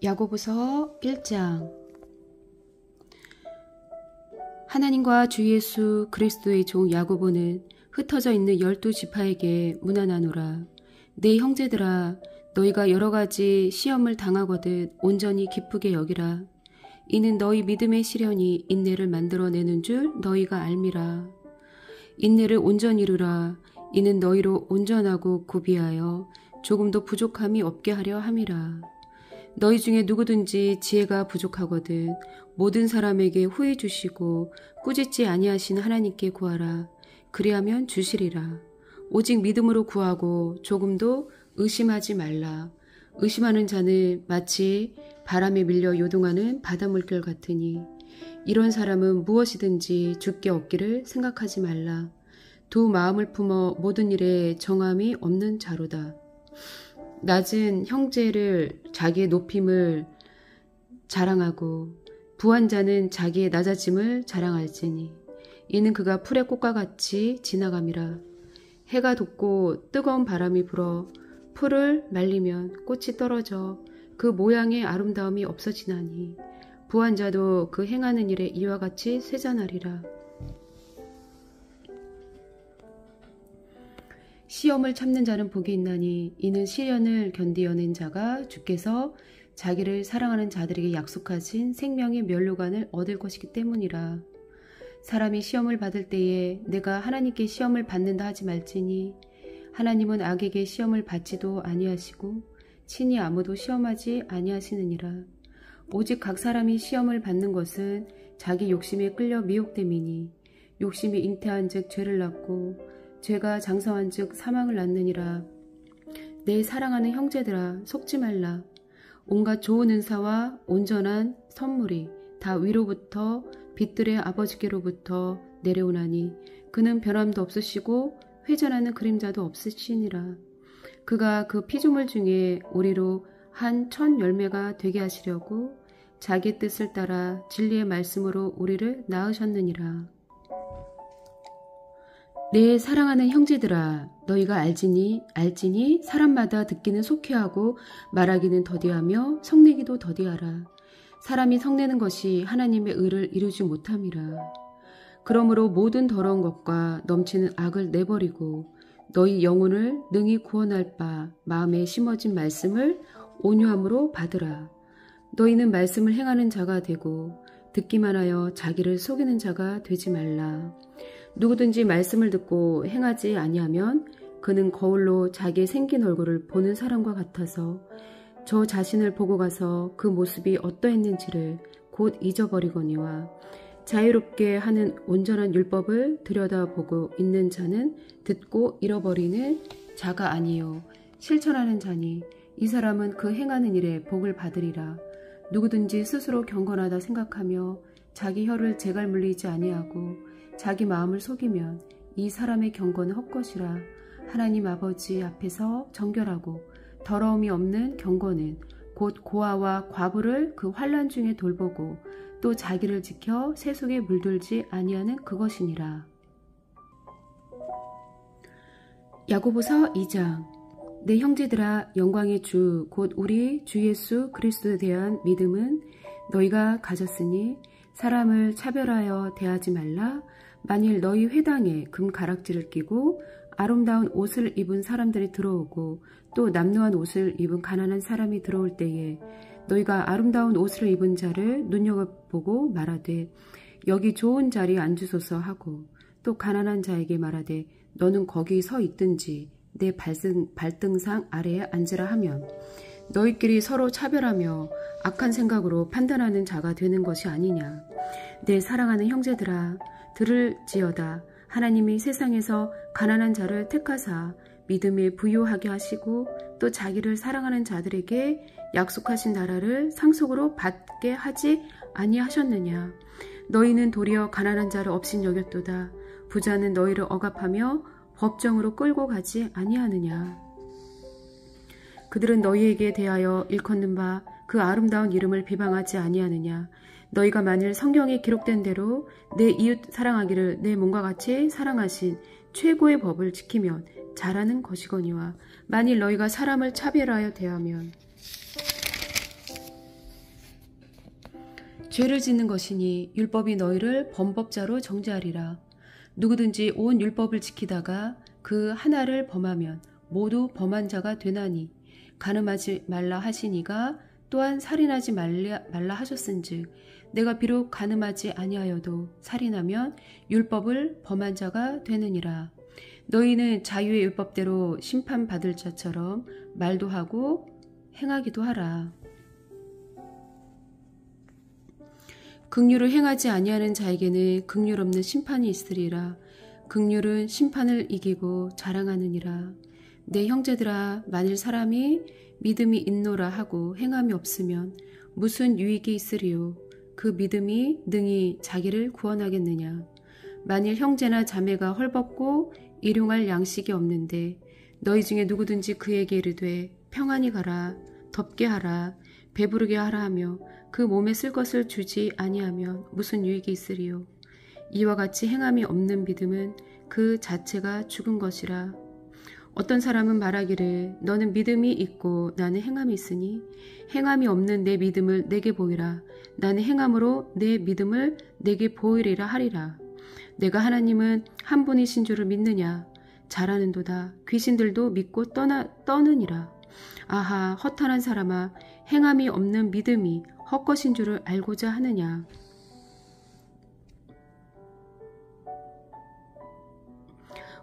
야고보서 1장. 하나님과 주 예수 그리스도의 종 야고보는 흩어져 있는 12지파에게 문안하노라. 내 형제들아, 너희가 여러가지 시험을 당하거든 온전히 기쁘게 여기라. 이는 너희 믿음의 시련이 인내를 만들어내는 줄 너희가 알미라. 인내를 온전히 이루라. 이는 너희로 온전하고 구비하여 조금도 부족함이 없게 하려 함이라. 너희 중에 누구든지 지혜가 부족하거든 모든 사람에게 후히 주시고 꾸짖지 아니하시는 하나님께 구하라. 그리하면 주시리라. 오직 믿음으로 구하고 조금도 의심하지 말라. 의심하는 자는 마치 바람에 밀려 요동하는 바닷물결 같으니 이런 사람은 무엇이든지 주께 얻기를 생각하지 말라. 두 마음을 품어 모든 일에 정함이 없는 자로다. 낮은 형제를 자기의 높임을 자랑하고 부한 자는 자기의 낮아짐을 자랑할지니 이는 그가 풀의 꽃과 같이 지나감이라. 해가 돋고 뜨거운 바람이 불어 풀을 말리면 꽃이 떨어져 그 모양의 아름다움이 없어지나니 부한 자도 그 행하는 일에 이와 같이 쇠잔하리라. 시험을 참는 자는 복이 있나니 이는 시련을 견디어낸 자가 주께서 자기를 사랑하는 자들에게 약속하신 생명의 면류관을 얻을 것이기 때문이라. 사람이 시험을 받을 때에 내가 하나님께 시험을 받는다 하지 말지니 하나님은 악에게 시험을 받지도 아니하시고 친히 아무도 시험하지 아니하시느니라. 오직 각 사람이 시험을 받는 것은 자기 욕심에 끌려 미혹됨이니 욕심이 잉태한 즉 죄를 낳고 죄가 장성한 즉 사망을 낳느니라. 내 사랑하는 형제들아, 속지 말라. 온갖 좋은 은사와 온전한 선물이 다 위로부터 빛들의 아버지께로부터 내려오나니 그는 변함도 없으시고 회전하는 그림자도 없으시니라. 그가 그 피조물 중에 우리로 한 첫 열매가 되게 하시려고 자기 뜻을 따라 진리의 말씀으로 우리를 낳으셨느니라. 내 사랑하는 형제들아, 너희가 알지니 사람마다 듣기는 속히하고 말하기는 더디하며 성내기도 더디하라. 사람이 성내는 것이 하나님의 의를 이루지 못함이라. 그러므로 모든 더러운 것과 넘치는 악을 내버리고 너희 영혼을 능히 구원할 바 마음에 심어진 말씀을 온유함으로 받으라. 너희는 말씀을 행하는 자가 되고 듣기만 하여 자기를 속이는 자가 되지 말라. 누구든지 말씀을 듣고 행하지 아니하면 그는 거울로 자기의 생긴 얼굴을 보는 사람과 같아서 저 자신을 보고 가서 그 모습이 어떠했는지를 곧 잊어버리거니와 자유롭게 하는 온전한 율법을 들여다보고 있는 자는 듣고 잃어버리는 자가 아니요 실천하는 자니 이 사람은 그 행하는 일에 복을 받으리라. 누구든지 스스로 경건하다 생각하며 자기 혀를 재갈 물리지 아니하고 자기 마음을 속이면 이 사람의 경건은 헛것이라. 하나님 아버지 앞에서 정결하고 더러움이 없는 경건은 곧 고아와 과부를 그 환난 중에 돌보고 또 자기를 지켜 세속에 물들지 아니하는 그것이니라. 야고보서 2장. 내 형제들아, 영광의 주 곧 우리 주 예수 그리스도에 대한 믿음은 너희가 가졌으니 사람을 차별하여 대하지 말라. 만일 너희 회당에 금가락지를 끼고 아름다운 옷을 입은 사람들이 들어오고 또 남루한 옷을 입은 가난한 사람이 들어올 때에 너희가 아름다운 옷을 입은 자를 눈여겨보고 말하되 여기 좋은 자리에 앉으소서 하고 또 가난한 자에게 말하되 너는 거기 서 있든지 내 발등상 아래에 앉으라 하면 너희끼리 서로 차별하며 악한 생각으로 판단하는 자가 되는 것이 아니냐. 내 사랑하는 형제들아, 들을지어다. 하나님이 세상에서 가난한 자를 택하사 믿음에 부유하게 하시고 또 자기를 사랑하는 자들에게 약속하신 나라를 상속으로 받게 하지 아니하셨느냐. 너희는 도리어 가난한 자를 업신 여겼도다. 부자는 너희를 억압하며 법정으로 끌고 가지 아니하느냐. 그들은 너희에게 대하여 일컫는 바 그 아름다운 이름을 비방하지 아니하느냐. 너희가 만일 성경에 기록된 대로 내 이웃 사랑하기를 내 몸과 같이 사랑하신 최고의 법을 지키면 잘하는 것이거니와 만일 너희가 사람을 차별하여 대하면 죄를 짓는 것이니 율법이 너희를 범법자로 정죄하리라. 누구든지 온 율법을 지키다가 그 하나를 범하면 모두 범한 자가 되나니 간음하지 말라 하시니가 또한 살인하지 말라 하셨은즉 내가 비록 간음하지 아니하여도 살인하면 율법을 범한 자가 되느니라. 너희는 자유의 율법대로 심판받을 자처럼 말도 하고 행하기도 하라. 긍휼을 행하지 아니하는 자에게는 긍휼 없는 심판이 있으리라. 긍휼은 심판을 이기고 자랑하느니라. 내 형제들아, 만일 사람이 믿음이 있노라 하고 행함이 없으면 무슨 유익이 있으리요? 그 믿음이 능히 자기를 구원하겠느냐? 만일 형제나 자매가 헐벗고 일용할 양식이 없는데 너희 중에 누구든지 그에게 이르되 평안히 가라, 덥게 하라, 배부르게 하라 하며 그 몸에 쓸 것을 주지 아니하면 무슨 유익이 있으리요? 이와 같이 행함이 없는 믿음은 그 자체가 죽은 것이라. 어떤 사람은 말하기를 너는 믿음이 있고 나는 행함이 있으니 행함이 없는 내 믿음을 내게 보이라. 나는 행함으로 내 믿음을 내게 보이리라 하리라. 내가 하나님은 한 분이신 줄을 믿느냐? 잘하는도다. 귀신들도 믿고 떠느니라. 아하, 허탄한 사람아, 행함이 없는 믿음이 헛것인 줄을 알고자 하느냐?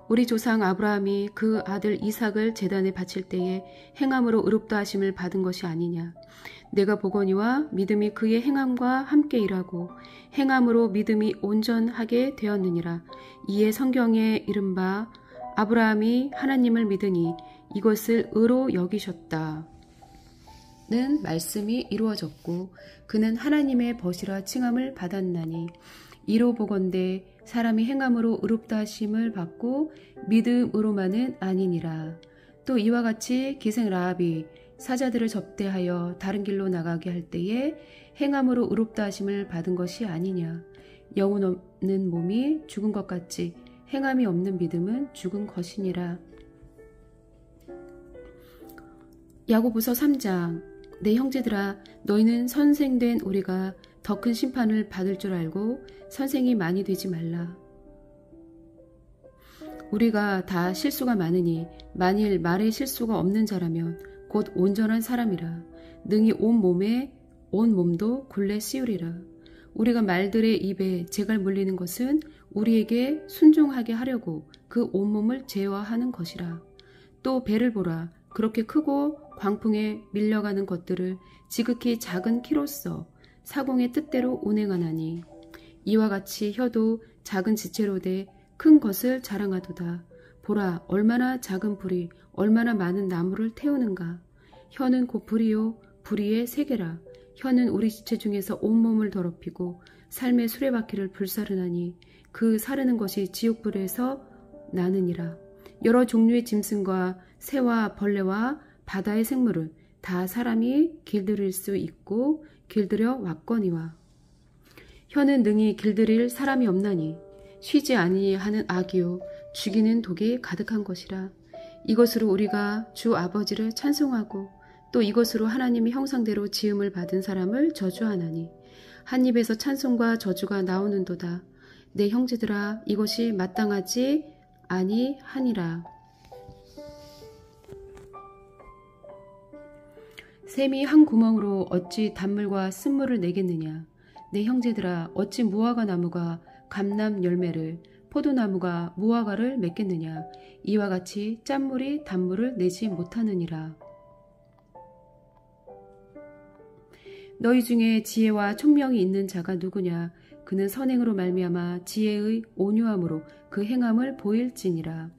우리 조상 아브라함이 그 아들 이삭을 제단에 바칠 때에 행함으로 의롭다 하심을 받은 것이 아니냐? 내가 보거니와 믿음이 그의 행함과 함께 일하고 행함으로 믿음이 온전하게 되었느니라. 이에 성경에 이른바 아브라함이 하나님을 믿으니 이것을 의로 여기셨다 는 말씀이 이루어졌고 그는 하나님의 벗이라 칭함을 받았나니 이로 보건대 사람이 행함으로 의롭다 하심을 받고 믿음으로만은 아니니라. 또 이와 같이 기생 라합이 사자들을 접대하여 다른 길로 나가게 할 때에 행함으로 의롭다 하심을 받은 것이 아니냐. 영혼 없는 몸이 죽은 것 같이 행함이 없는 믿음은 죽은 것이니라. 야고보서 3장. 내 형제들아, 너희는 선생된 우리가 더 큰 심판을 받을 줄 알고 선생이 많이 되지 말라. 우리가 다 실수가 많으니 만일 말에 실수가 없는 자라면 곧 온전한 사람이라. 능히 온 몸도 굴레 씌우리라. 우리가 말들의 입에 재갈 물리는 것은 우리에게 순종하게 하려고 그 온몸을 제어하는 것이라. 또 배를 보라. 그렇게 크고 광풍에 밀려가는 것들을 지극히 작은 키로써 사공의 뜻대로 운행하나니 이와 같이 혀도 작은 지체로 돼 큰 것을 자랑하도다. 보라, 얼마나 작은 불이 얼마나 많은 나무를 태우는가. 혀는 곧 불이요 불의의 세계라. 혀는 우리 지체 중에서 온몸을 더럽히고 삶의 수레바퀴를 불사르나니 그 사르는 것이 지옥불에서 나느니라. 여러 종류의 짐승과 새와 벌레와 바다의 생물은 다 사람이 길들일 수 있고 길들여 왔거니와 혀는 능히 길들일 사람이 없나니 쉬지 아니하는 악이요 죽이는 독이 가득한 것이라. 이것으로 우리가 주 아버지를 찬송하고 또 이것으로 하나님의 형상대로 지음을 받은 사람을 저주하나니 한 입에서 찬송과 저주가 나오는도다. 내 형제들아, 이것이 마땅하지 아니하니라. 샘이 한 구멍으로 어찌 단물과 쓴물을 내겠느냐. 내 형제들아, 어찌 무화과 나무가 감람 열매를 포도나무가 무화과를 맺겠느냐. 이와 같이 짠물이 단물을 내지 못하느니라. 너희 중에 지혜와 총명이 있는 자가 누구냐. 그는 선행으로 말미암아 지혜의 온유함으로 그 행함을 보일지니라.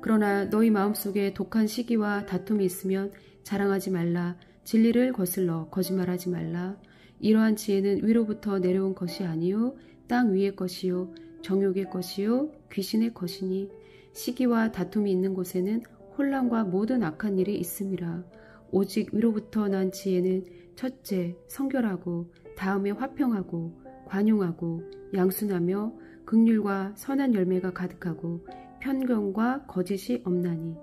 그러나 너희 마음속에 독한 시기와 다툼이 있으면 자랑하지 말라. 진리를 거슬러 거짓말하지 말라. 이러한 지혜는 위로부터 내려온 것이 아니요 땅 위의 것이요 정욕의 것이요 귀신의 것이니 시기와 다툼이 있는 곳에는 혼란과 모든 악한 일이 있음이라. 오직 위로부터 난 지혜는 첫째 성결하고 다음에 화평하고 관용하고 양순하며 긍휼과 선한 열매가 가득하고 편견과 거짓이 없나니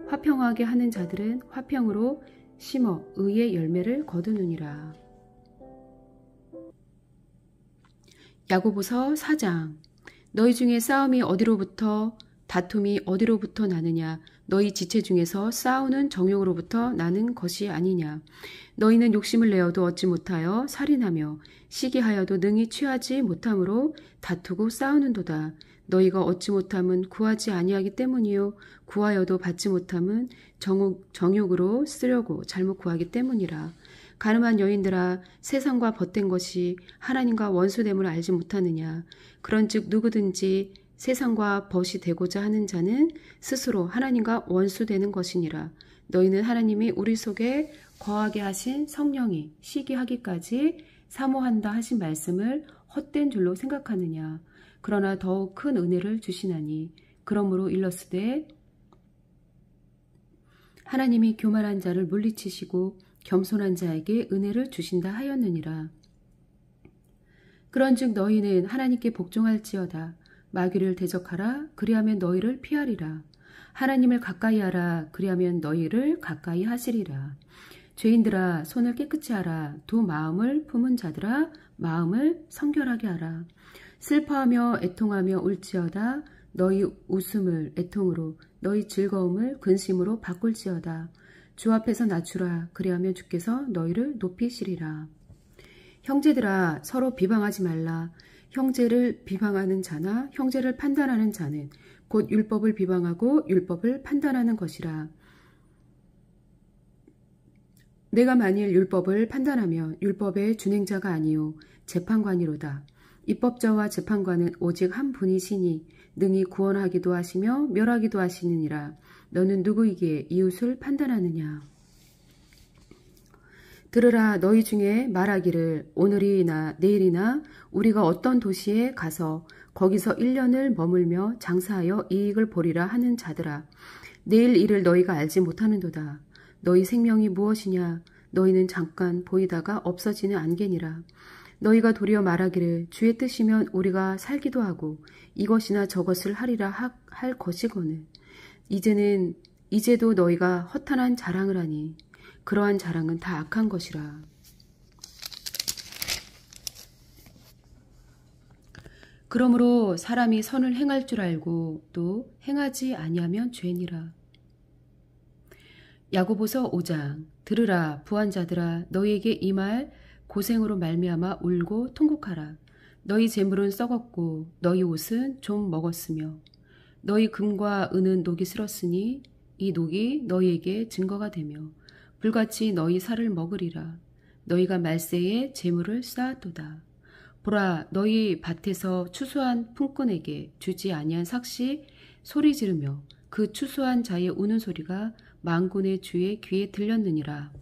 화평하게 하는 자들은 화평으로 심어 의의 열매를 거두느니라. 야고보서 4장. 너희 중에 싸움이 어디로부터 다툼이 어디로부터 나느냐? 너희 지체 중에서 싸우는 정욕으로부터 나는 것이 아니냐? 너희는 욕심을 내어도 얻지 못하여 살인하며 시기하여도 능히 취하지 못함으로 다투고 싸우는도다. 너희가 얻지 못함은 구하지 아니하기 때문이요 구하여도 받지 못함은 정욕으로 쓰려고 잘못 구하기 때문이라. 가늠한 여인들아, 세상과 벗된 것이 하나님과 원수됨을 알지 못하느냐? 그런즉 누구든지 세상과 벗이 되고자 하는 자는 스스로 하나님과 원수되는 것이니라. 너희는 하나님이 우리 속에 거하게 하신 성령이 시기하기까지 사모한다 하신 말씀을 헛된 줄로 생각하느냐? 그러나 더욱 큰 은혜를 주시나니 그러므로 일렀으되 하나님이 교만한 자를 물리치시고 겸손한 자에게 은혜를 주신다 하였느니라. 그런즉 너희는 하나님께 복종할지어다. 마귀를 대적하라. 그리하면 너희를 피하리라. 하나님을 가까이 하라. 그리하면 너희를 가까이 하시리라. 죄인들아, 손을 깨끗이 하라. 두 마음을 품은 자들아, 마음을 성결하게 하라. 슬퍼하며 애통하며 울지어다. 너희 웃음을 애통으로, 너희 즐거움을 근심으로 바꿀지어다. 주 앞에서 낮추라. 그리하면 주께서 너희를 높이시리라. 형제들아, 서로 비방하지 말라. 형제를 비방하는 자나 형제를 판단하는 자는 곧 율법을 비방하고 율법을 판단하는 것이라. 내가 만일 율법을 판단하면 율법의 준행자가 아니요 재판관이로다. 입법자와 재판관은 오직 한 분이시니 능히 구원하기도 하시며 멸하기도 하시느니라. 너는 누구이기에 이웃을 판단하느냐? 들으라. 너희 중에 말하기를 오늘이나 내일이나 우리가 어떤 도시에 가서 거기서 1년을 머물며 장사하여 이익을 보리라 하는 자들아. 내일 일을 너희가 알지 못하는도다. 너희 생명이 무엇이냐? 너희는 잠깐 보이다가 없어지는 안개니라. 너희가 도리어 말하기를 주의 뜻이면 우리가 살기도 하고 이것이나 저것을 하리라 할 것이거늘. 이제도 너희가 허탄한 자랑을 하니 그러한 자랑은 다 악한 것이라. 그러므로 사람이 선을 행할 줄 알고 또 행하지 아니하면 죄니라. 야고보서 5장. 들으라. 부한 자들아, 너희에게 이 말 고생으로 말미암아 울고 통곡하라. 너희 재물은 썩었고 너희 옷은 좀 먹었으며 너희 금과 은은 녹이 슬었으니 이 녹이 너희에게 증거가 되며 불같이 너희 살을 먹으리라. 너희가 말세에 재물을 쌓았도다. 보라, 너희 밭에서 추수한 품꾼에게 주지 아니한 삭시 소리 지르며 그 추수한 자의 우는 소리가 만군의 주의 귀에 들렸느니라.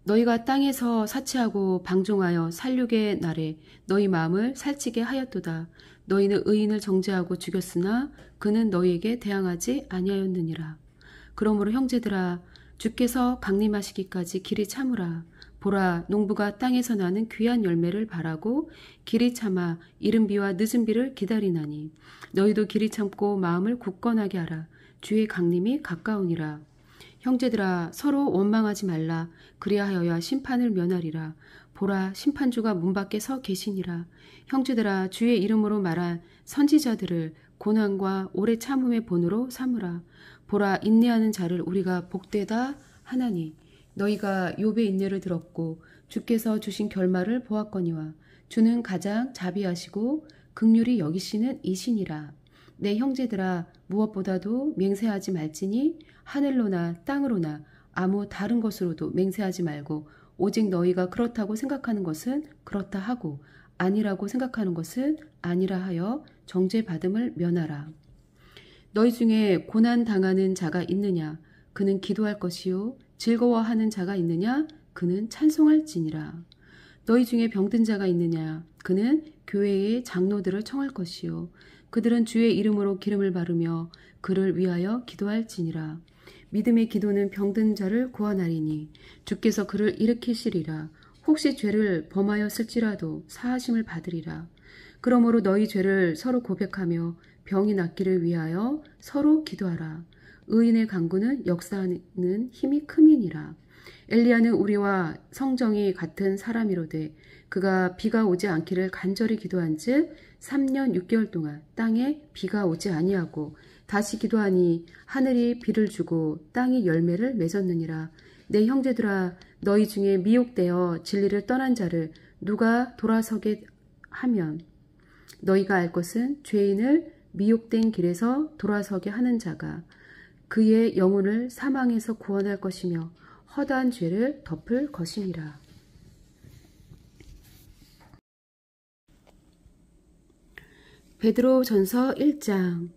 너희가 땅에서 사치하고 방종하여 살육의 날에 너희 마음을 살찌게 하였도다. 너희는 의인을 정죄하고 죽였으나 그는 너희에게 대항하지 아니하였느니라. 그러므로 형제들아, 주께서 강림하시기까지 길이 참으라. 보라, 농부가 땅에서 나는 귀한 열매를 바라고 길이 참아 이른 비와 늦은 비를 기다리나니 너희도 길이 참고 마음을 굳건하게 하라. 주의 강림이 가까우니라. 형제들아, 서로 원망하지 말라. 그리하여야 심판을 면하리라. 보라, 심판주가 문 밖에 서 계시니라. 형제들아, 주의 이름으로 말한 선지자들을 고난과 오래 참음의 본으로 삼으라. 보라, 인내하는 자를 우리가 복되다 하나니 너희가 욥의 인내를 들었고 주께서 주신 결말을 보았거니와 주는 가장 자비하시고 긍휼히 여기시는 이시니라. 내 형제들아, 무엇보다도 맹세하지 말지니 하늘로나 땅으로나 아무 다른 것으로도 맹세하지 말고 오직 너희가 그렇다고 생각하는 것은 그렇다 하고 아니라고 생각하는 것은 아니라 하여 정죄받음을 면하라. 너희 중에 고난 당하는 자가 있느냐? 그는 기도할 것이요. 즐거워하는 자가 있느냐? 그는 찬송할지니라. 너희 중에 병든 자가 있느냐? 그는 교회의 장로들을 청할 것이요. 그들은 주의 이름으로 기름을 바르며 그를 위하여 기도할지니라. 믿음의 기도는 병든 자를 구원하리니 주께서 그를 일으키시리라. 혹시 죄를 범하였을지라도 사하심을 받으리라. 그러므로 너희 죄를 서로 고백하며 병이 낫기를 위하여 서로 기도하라. 의인의 간구는 역사하는 힘이 큼이니라. 엘리야는 우리와 성정이 같은 사람이로되 그가 비가 오지 않기를 간절히 기도한즉 3년 6개월 동안 땅에 비가 오지 아니하고 다시 기도하니 하늘이 비를 주고 땅이 열매를 맺었느니라. 내 형제들아, 너희 중에 미혹되어 진리를 떠난 자를 누가 돌아서게 하면 너희가 알 것은 죄인을 미혹된 길에서 돌아서게 하는 자가 그의 영혼을 사망에서 구원할 것이며 허다한 죄를 덮을 것이니라. 베드로전서 1장.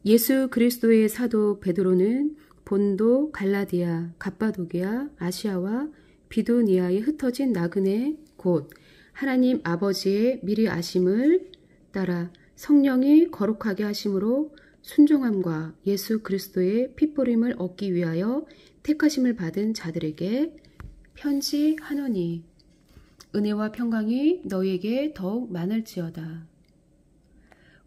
예수 그리스도의 사도 베드로는 본도, 갈라디아, 갑바도기아, 아시아와 비두니아에 흩어진 나그네 곧 하나님 아버지의 미리 아심을 따라 성령이 거룩하게 하심으로 순종함과 예수 그리스도의 핏보림을 얻기 위하여 택하심을 받은 자들에게 편지하노니 은혜와 평강이 너희에게 더욱 많을지어다.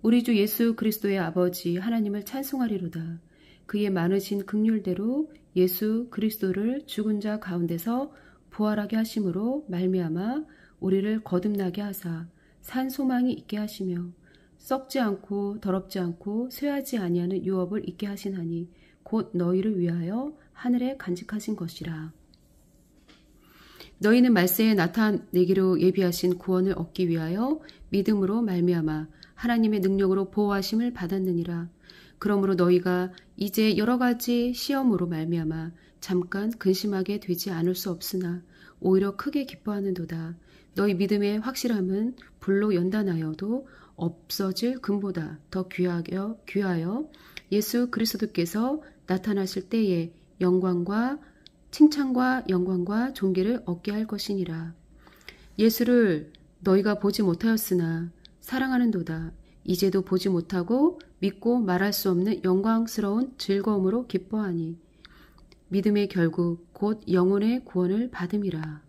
우리 주 예수 그리스도의 아버지 하나님을 찬송하리로다. 그의 많으신 긍휼대로 예수 그리스도를 죽은 자 가운데서 부활하게 하심으로 말미암아 우리를 거듭나게 하사 산 소망이 있게 하시며 썩지 않고 더럽지 않고 쇠하지 아니하는 유업을 있게 하시나니 곧 너희를 위하여 하늘에 간직하신 것이라. 너희는 말세에 나타내기로 예비하신 구원을 얻기 위하여 믿음으로 말미암아 하나님의 능력으로 보호하심을 받았느니라. 그러므로 너희가 이제 여러 가지 시험으로 말미암아 잠깐 근심하게 되지 않을 수 없으나 오히려 크게 기뻐하는도다. 너희 믿음의 확실함은 불로 연단하여도 없어질 금보다 더 귀하여 예수 그리스도께서 나타나실 때에 영광과 칭찬과 영광과 존귀를 얻게 할 것이니라. 예수를 너희가 보지 못하였으나 사랑하는도다. 이제도 보지 못하고 믿고 말할 수 없는 영광스러운 즐거움으로 기뻐하니 믿음의 결국 곧 영혼의 구원을 받음이라.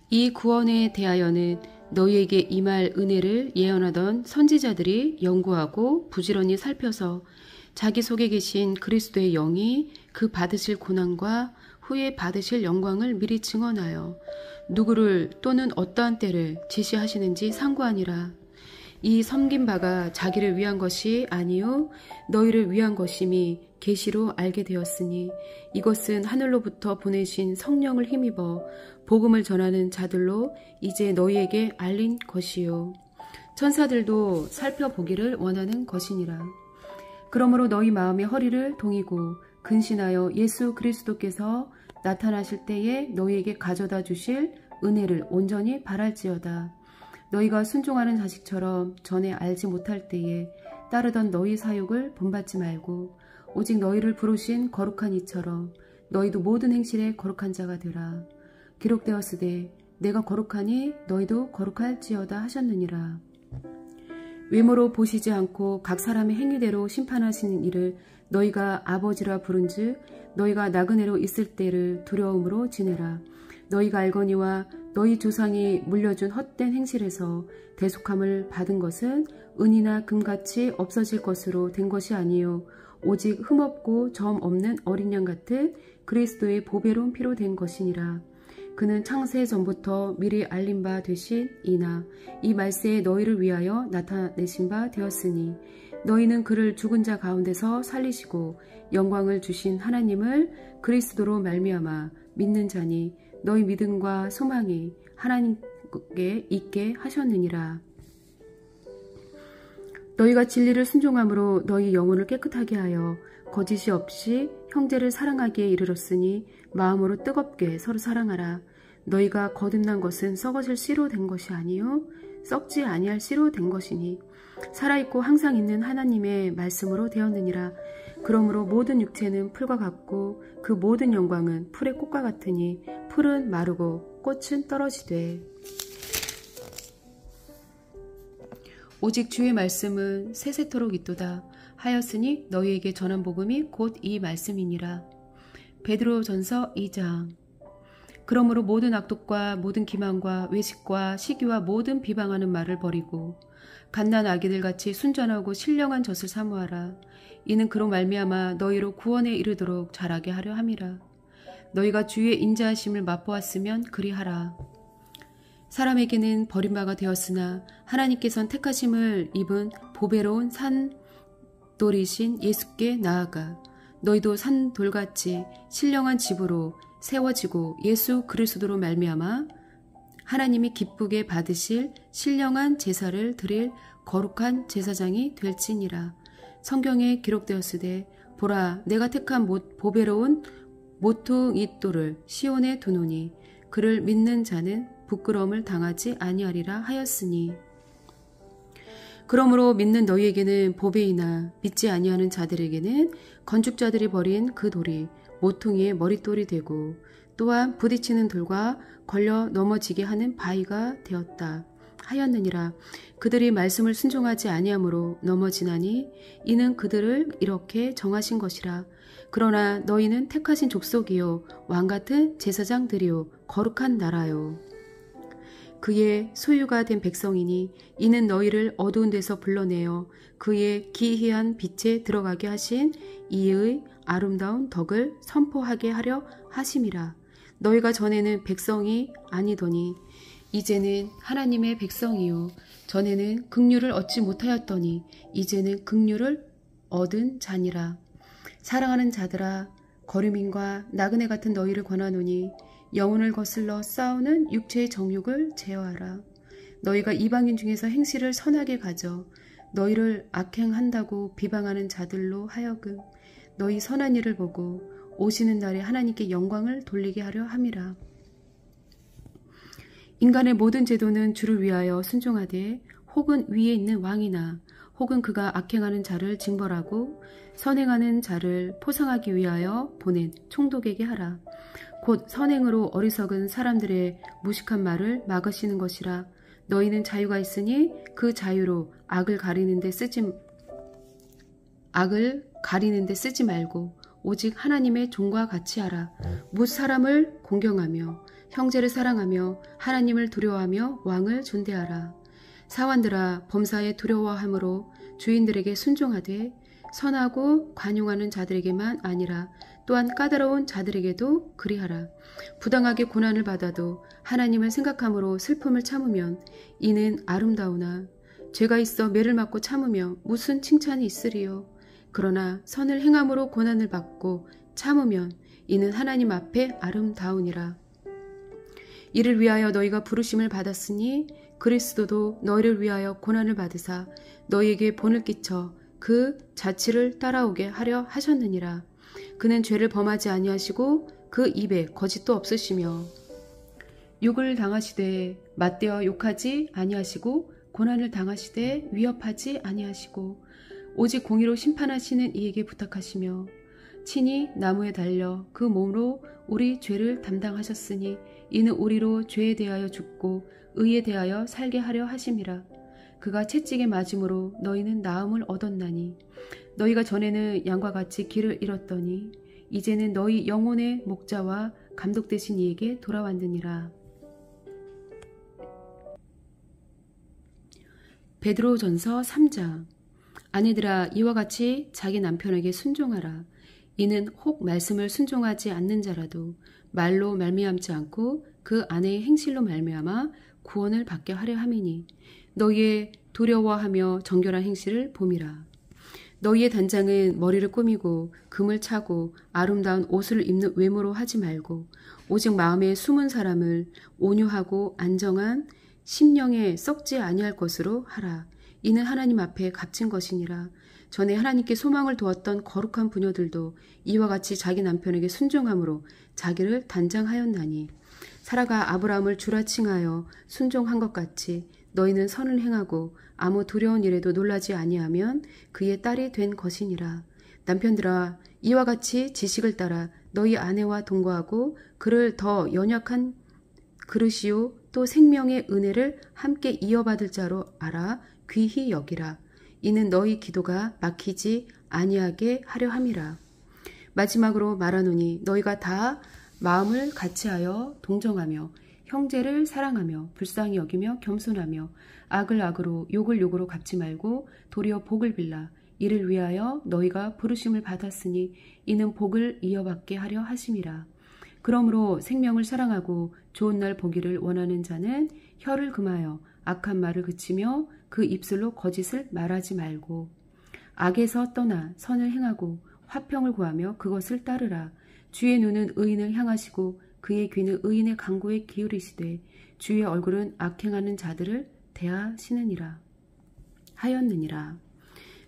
이 구원에 대하여는 너희에게 임할 은혜를 예언하던 선지자들이 연구하고 부지런히 살펴서 자기 속에 계신 그리스도의 영이 그 받으실 고난과 후에 받으실 영광을 미리 증언하여 누구를 또는 어떠한 때를 지시하시는지 상고하니라. 이 섬긴 바가 자기를 위한 것이 아니요 너희를 위한 것임이 계시로 알게 되었으니 이것은 하늘로부터 보내신 성령을 힘입어 복음을 전하는 자들로 이제 너희에게 알린 것이요 천사들도 살펴보기를 원하는 것이니라. 그러므로 너희 마음의 허리를 동이고 근신하여 예수 그리스도께서 나타나실 때에 너희에게 가져다 주실 은혜를 온전히 바랄지어다. 너희가 순종하는 자식처럼 전에 알지 못할 때에 따르던 너희 사욕을 본받지 말고 오직 너희를 부르신 거룩한 이처럼 너희도 모든 행실에 거룩한 자가 되라. 기록되었으되 내가 거룩하니 너희도 거룩할지어다 하셨느니라. 외모로 보시지 않고 각 사람의 행위대로 심판하시는 이를 너희가 아버지라 부른즉 너희가 나그네로 있을 때를 두려움으로 지내라. 너희가 알거니와 너희 조상이 물려준 헛된 행실에서 대속함을 받은 것은 은이나 금같이 없어질 것으로 된 것이 아니요 오직 흠없고 점 없는 어린 양 같은 그리스도의 보배로운 피로 된 것이니라. 그는 창세 전부터 미리 알린 바 되신 이나 이 말세에 너희를 위하여 나타내신 바 되었으니 너희는 그를 죽은 자 가운데서 살리시고 영광을 주신 하나님을 그리스도로 말미암아 믿는 자니 너희 믿음과 소망이 하나님께 있게 하셨느니라. 너희가 진리를 순종함으로 너희 영혼을 깨끗하게 하여 거짓이 없이 형제를 사랑하기에 이르렀으니 마음으로 뜨겁게 서로 사랑하라. 너희가 거듭난 것은 썩어질 씨로 된 것이 아니요 썩지 아니할 씨로 된 것이니 살아있고 항상 있는 하나님의 말씀으로 되었느니라. 그러므로 모든 육체는 풀과 같고 그 모든 영광은 풀의 꽃과 같으니 풀은 마르고 꽃은 떨어지되 오직 주의 말씀은 세세토록 있도다 하였으니 너희에게 전한 복음이 곧 이 말씀이니라. 베드로전서 2장. 그러므로 모든 악독과 모든 기만과 외식과 시기와 모든 비방하는 말을 버리고 갓난 아기들같이 순전하고 신령한 젖을 사모하라. 이는 그로 말미암아 너희로 구원에 이르도록 자라게 하려 함이라. 너희가 주의 인자하심을 맛보았으면 그리하라. 사람에게는 버림바가 되었으나 하나님께서는 택하심을 입은 보배로운 산돌이신 예수께 나아가 너희도 산돌같이 신령한 집으로 세워지고 예수 그리스도로 말미암아 하나님이 기쁘게 받으실 신령한 제사를 드릴 거룩한 제사장이 될지니라. 성경에 기록되었으되 보라 내가 택한 보배로운 모퉁이돌을 시온에 두노니 그를 믿는 자는 부끄러움을 당하지 아니하리라 하였으니 그러므로 믿는 너희에게는 보배이나 믿지 아니하는 자들에게는 건축자들이 버린 그 돌이 모퉁이의 머릿돌이 되고 또한 부딪히는 돌과 걸려 넘어지게 하는 바위가 되었다 하였느니라. 그들이 말씀을 순종하지 아니하므로 넘어지나니 이는 그들을 이렇게 정하신 것이라. 그러나 너희는 택하신 족속이요 왕같은 제사장들이요 거룩한 나라요 그의 소유가 된 백성이니 이는 너희를 어두운 데서 불러내어 그의 기이한 빛에 들어가게 하신 이의 아름다운 덕을 선포하게 하려 하심이라. 너희가 전에는 백성이 아니더니 이제는 하나님의 백성이요 전에는 긍휼을 얻지 못하였더니 이제는 긍휼을 얻은 자니라. 사랑하는 자들아 거류민과 나그네 같은 너희를 권하노니 영혼을 거슬러 싸우는 육체의 정욕을 제어하라. 너희가 이방인 중에서 행실을 선하게 가져 너희를 악행한다고 비방하는 자들로 하여금 너희 선한 일을 보고 오시는 날에 하나님께 영광을 돌리게 하려 함이라. 인간의 모든 제도는 주를 위하여 순종하되 혹은 위에 있는 왕이나 혹은 그가 악행하는 자를 징벌하고 선행하는 자를 포상하기 위하여 보낸 총독에게 하라. 곧 선행으로 어리석은 사람들의 무식한 말을 막으시는 것이라. 너희는 자유가 있으니 그 자유로 악을 가리는 데 쓰지 말고 오직 하나님의 종과 같이 하라. 뭇 사람을 공경하며 형제를 사랑하며 하나님을 두려워하며 왕을 존대하라. 사환들아 범사에 두려워함으로 주인들에게 순종하되 선하고 관용하는 자들에게만 아니라 또한 까다로운 자들에게도 그리하라. 부당하게 고난을 받아도 하나님을 생각함으로 슬픔을 참으면 이는 아름다우나 죄가 있어 매를 맞고 참으며 무슨 칭찬이 있으리요. 그러나 선을 행함으로 고난을 받고 참으면 이는 하나님 앞에 아름다우니라. 이를 위하여 너희가 부르심을 받았으니 그리스도도 너희를 위하여 고난을 받으사 너희에게 본을 끼쳐 그 자치를 따라오게 하려 하셨느니라. 그는 죄를 범하지 아니하시고 그 입에 거짓도 없으시며 욕을 당하시되 맞대어 욕하지 아니하시고 고난을 당하시되 위협하지 아니하시고 오직 공의로 심판하시는 이에게 부탁하시며 친히 나무에 달려 그 몸으로 우리 죄를 담당하셨으니 이는 우리로 죄에 대하여 죽고 의에 대하여 살게 하려 하심이라. 그가 채찍에 맞음으로 너희는 나음을 얻었나니 너희가 전에는 양과 같이 길을 잃었더니 이제는 너희 영혼의 목자와 감독 되신 이에게 돌아왔느니라. 베드로전서 3장. 아내들아 이와 같이 자기 남편에게 순종하라. 이는 혹 말씀을 순종하지 않는 자라도 말로 말미암지 않고 그 아내의 행실로 말미암아 구원을 받게 하려 함이니 너희의 두려워하며 정결한 행실을 봄이라. 너희의 단장은 머리를 꾸미고 금을 차고 아름다운 옷을 입는 외모로 하지 말고 오직 마음에 숨은 사람을 온유하고 안정한 심령에 썩지 아니할 것으로 하라. 이는 하나님 앞에 값진 것이니라. 전에 하나님께 소망을 두었던 거룩한 부녀들도 이와 같이 자기 남편에게 순종함으로 자기를 단장하였나니 사라가 아브라함을 주라 칭하여 순종한 것 같이 너희는 선을 행하고 아무 두려운 일에도 놀라지 아니하면 그의 딸이 된 것이니라. 남편들아 이와 같이 지식을 따라 너희 아내와 동거하고 그를 더 연약한 그릇이요 또 생명의 은혜를 함께 이어받을 자로 알아 귀히 여기라. 이는 너희 기도가 막히지 아니하게 하려 함이라. 마지막으로 말하노니 너희가 다 마음을 같이하여 동정하며 형제를 사랑하며 불쌍히 여기며 겸손하며 악을 악으로 욕을 욕으로 갚지 말고 도리어 복을 빌라. 이를 위하여 너희가 부르심을 받았으니 이는 복을 이어받게 하려 하심이라. 그러므로 생명을 사랑하고 좋은 날 보기를 원하는 자는 혀를 금하여 악한 말을 그치며 그 입술로 거짓을 말하지 말고 악에서 떠나 선을 행하고 화평을 구하며 그것을 따르라. 주의 눈은 의인을 향하시고 그의 귀는 의인의 간구에 기울이시되 주의 얼굴은 악행하는 자들을 대하시느니라 하였느니라.